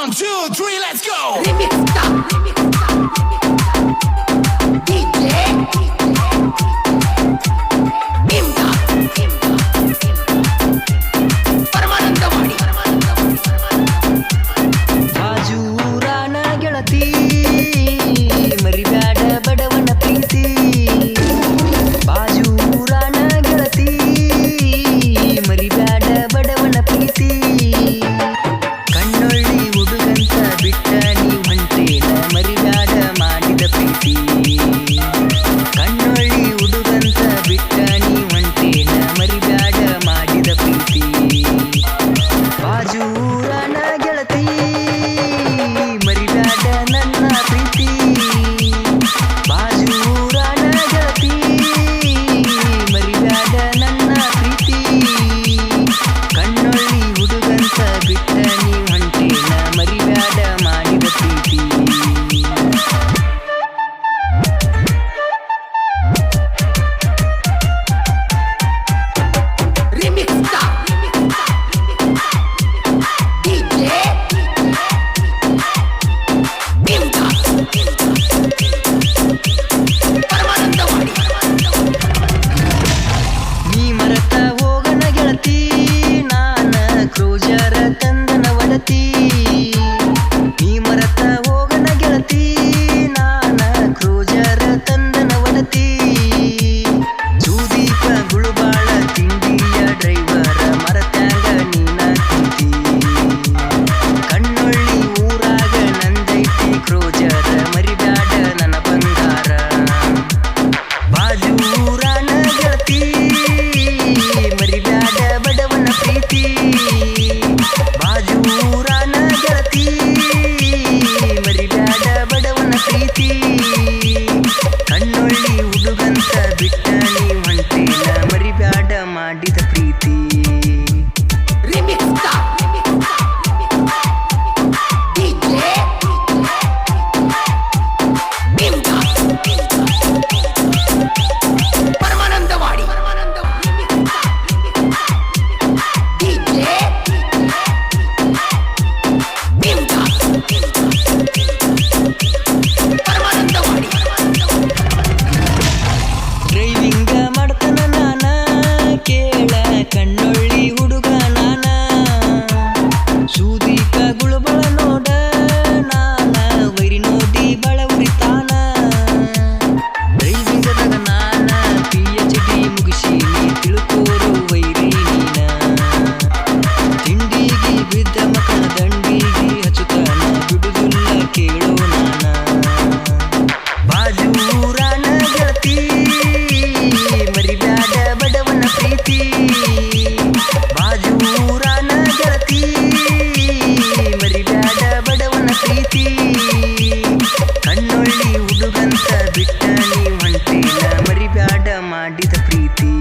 1, 2, 3, let's go! ಬಾಜೂರಾನ ಗೆಳತಿ ಮರಿಬ್ಯಾಡ ಬಡವನ ಪ್ರೀತಿ ಬಾಜೂರಾನ ಗೆಳತಿ ಮರಿಬ್ಯಾಡ ಬಡವನ ಪ್ರೀತಿ ಕಣ್ಣೊಳ್ಳಿ ಹುಡುಗಂತ ಬಿಟ್ಟ ನೀ ಹೊಂಟೇನ ಮರಿಬ್ಯಾಡ ಮಾಡಿದ ಪ್ರೀತಿ ಕಣ್ಣೊಳ್ಳಿ ಹುಡುಗಂತ ಬಿಟ್ಟ ನೀ ಹೊಂಟೇನ ಮರಿಬ್ಯಾಡ ಮಾಡಿದ ಪ್ರೀತಿ ಬಾಜೂರಾನ ಗೆಳತಿ ಮರಿಬ್ಯಾಡ ನನ್ನ ಪ್ರೀತಿ ಬಾಜೂರಾನ ಗೆಳತಿ ಮರಿಬ್ಯಾಡ ನನ್ನ ಪ್ರೀತಿ ಕಣ್ಣೊಳ್ಳಿ ಹುಡುಗಂತ ಬಿಟ್ಟ ನೀ ಹೊಂಟೇನ ಮರಿಬ್ಯಾಡ ಮಾಡಿದ ಪ್ರೀತಿ ನೀ ಮರತ ಹೋಗನ ಗೆಳತಿ ನಾನ ಕ್ರೂಜರ ತಂದನ ಒಡತಿ ನೀ ಮರತ ಹೋಗನ ಗೆಳತಿ ನಾನ ಕ್ರೂಜರ ತಂದನ ಒಡತಿ ಸುದೀಪ ಗುಳುಬಾಳ ತಿಂಡಿಯ ಡ್ರೈವರ ಮರತ್ಯಾಂಗ ನೀನ ಕುಂತಿ ಕಣ್ಣೊಳ್ಳಿ ಊರಾಗ ನಂದೈತಿ ಕ್ರೂಜರ ಮರಿಬ್ಯಾಡ ನನ್ನ ಬಂಗಾರ ಬಾಜೂರಾನ ಗೆಳತಿ ಮರಿಬ್ಯಾಡ ಬಡವನ ಪ್ರೀತಿ ಬಾಜೂರಾನ ಗೆಳತಿ ಮರಿಬ್ಯಾಡ ಬಡವನ ಪ್ರೀತಿ ಕಣ್ಣೊಳ್ಳಿ ಹುಡುಗಂತ ಬಿಟ್ಟ ನೀ ಹೊಂಟೇನ ಮರಿಬ್ಯಾಡ ಮಾಡಿದ ಪ್ರೀತಿ ಡ್ರೈವಿಂಗ ಮಾಡ್ತಾನ ನಾನ ಕೇಳ ಕಣ್ಣೊಳ್ಳಿ ಹುಡುಗ ನಾನ ಸುದೀಪ ಗುಳುಬಳ ನೋಡ ನಾನ ವೈರಿ ನೋಡಿ ಬಳ ಉರಿತಾನ ಡ್ರೈವಿಂಗದಾಗ ನಾನ PhD ಮುಗಿಸೀನಿ ತಿಳ್ಕೋರು ವೈರಿ ನೀನ ತಿಂಡಿಗಿ ಬಿದ್ದ ಮಕ್ಕಳ ದಂಡಿಗಿ ಹಚ್ಚುತ್ತಾನ ಬಿಡುದಿಲ್ಲ ಕೇಳೋ ನಾನ ಬಾಜೂರಾನ ಗೆಳತಿ ಮರಿಬ್ಯಾಡ ಬಡವನ ಪ್ರೀತಿ ಬಾಜೂರಾನ ಗೆಳತಿ ಮರಿಬ್ಯಾಡ ಬಡವನ ಪ್ರೀತಿ ಕಣ್ಣೊಳ್ಳಿ ಹುಡುಗಂತ ಬಿಟ್ಟ ನೀ ಹೊಂಟೇನ ಮರಿಬ್ಯಾಡ ಮಾಡಿದ ಪ್ರೀತಿ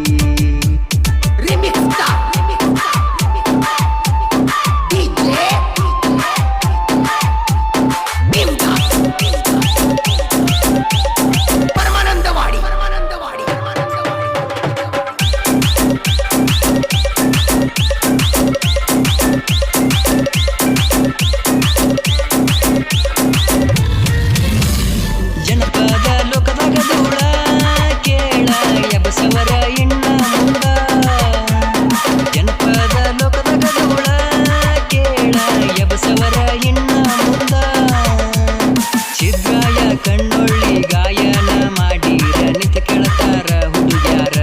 ಜನಪದ ಲೋಕದಾಗ ಧೂಳ ಕೇಳ ಎಬಸವರ ಇಣ್ಣ ಮುಂದ ಜನಪದ ಲೋಕದಾಗ ಧೂಳ ಕೇಳ ಎಬಸವರ ಇಣ್ಣ ಮುಂದ ಚಿದ್ರಾಯ ಕಣ್ಣೊಳ್ಳಿ ಗಾಯನ ಮಾಡೀರ ನಿಂತ ಕೇಳ್ತಾರ ಹುಡುಗ್ಯಾರ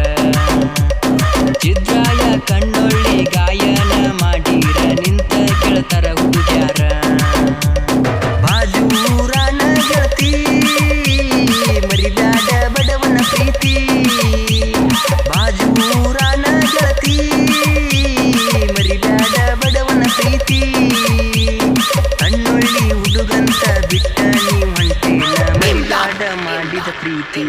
ಚಿದ್ರಾಯ ಕಣ್ಣೊಳ್ಳಿ ಗಾಯನ ಮಾಡೀರ ನಿಂತ ಕೇಳ್ತಾರ ಹುಡುಗ್ಯಾರ ಬಾಜೂರಾನ ಗೆಳತಿ ಮರಿಬ್ಯಾಡ ಬಡವನ ಪ್ರೀತಿ ಬಾಜೂರಾನ ಗೆಳತಿ ಮರಿಬ್ಯಾಡ ಬಡವನ ಪ್ರೀತಿ ಕಣ್ಣೊಳ್ಳಿ ಹುಡುಗಂತ ಬಿಟ್ಟ ನೀ ಹೊಂಟೇನ ಮರಿಬ್ಯಾಡ ಮಾಡಿದ ಪ್ರೀತಿ